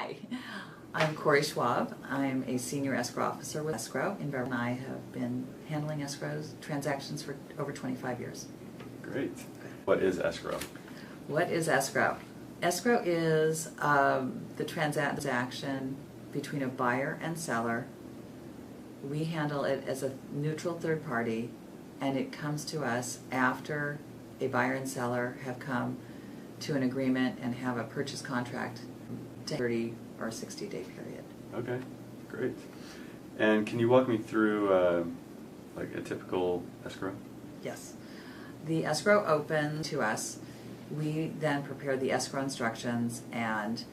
Hi, I'm Corey Schwab. I'm a senior escrow officer with Escrow in Beverly. I have been handling escrows transactions for over 25 years. Great. What is escrow? What is escrow? Escrow is the transaction between a buyer and seller. We handle it as a neutral third party, and it comes to us after a buyer and seller have come to an agreement and have a purchase contract, 30 or 60-day period. Okay, great. And can you walk me through like a typical escrow? Yes. The escrow opens to us. We then prepare the escrow instructions and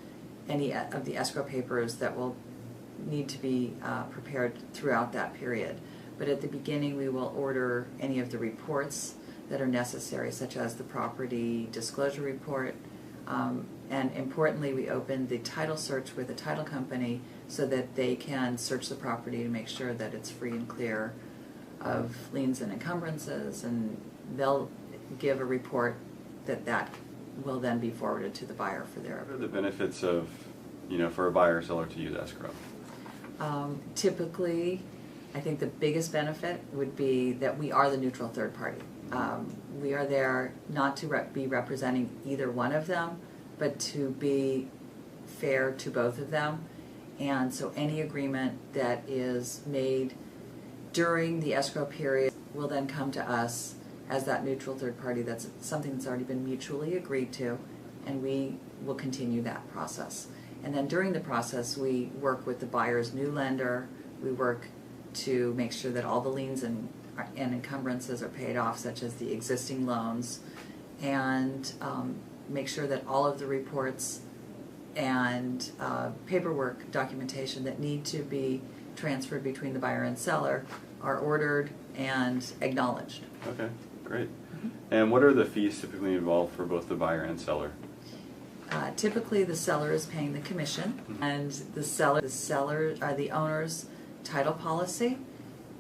any of the escrow papers that will need to be prepared throughout that period. But at the beginning we will order any of the reports that are necessary, such as the property disclosure report, and importantly we open the title search with a title company so that they can search the property to make sure that it's free and clear of liens and encumbrances, and they'll give a report that will then be forwarded to the buyer for their What are the benefits of, for a buyer or seller to use escrow? Typically, I think the biggest benefit would be that we are the neutral third party. We are there not to be representing either one of them, but to be fair to both of them. And so any agreement that is made during the escrow period will then come to us as that neutral third party. That's something that's already been mutually agreed to, and we will continue that process. And then during the process we work with the buyer's new lender. We work to make sure that all the liens and encumbrances are paid off, such as the existing loans, and make sure that all of the reports and paperwork documentation that need to be transferred between the buyer and seller are ordered and acknowledged. Okay, great. And what are the fees typically involved for both the buyer and seller? Typically the seller is paying the commission, and the owner's title policy,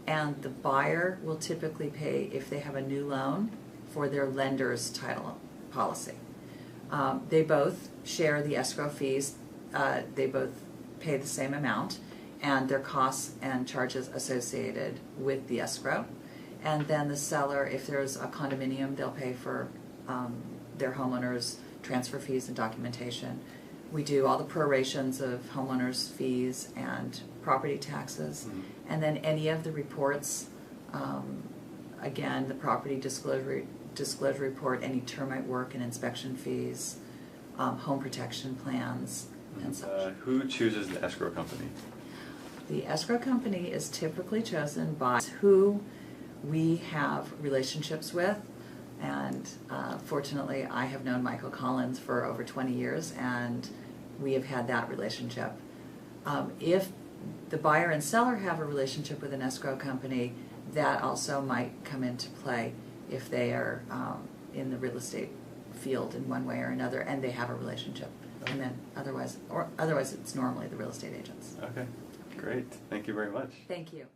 and the buyer will typically pay, if they have a new loan, for their lender's title policy. They both share the escrow fees. They both pay the same amount, and their costs and charges associated with the escrow. And then the seller, if there's a condominium, they'll pay for their homeowner's transfer fees and documentation. We do all the prorations of homeowners' fees and property taxes, and then any of the reports, again, the property disclosure report, any termite work and inspection fees, home protection plans, and such. Who chooses the escrow company? The escrow company is typically chosen by who we have relationships with, and fortunately I have known Michael Collins for over 20 years, and we have had that relationship. If the buyer and seller have a relationship with an escrow company, that also might come into play if they are in the real estate field in one way or another and they have a relationship. And then otherwise it's normally the real estate agents. Okay, great. Thank you very much. Thank you.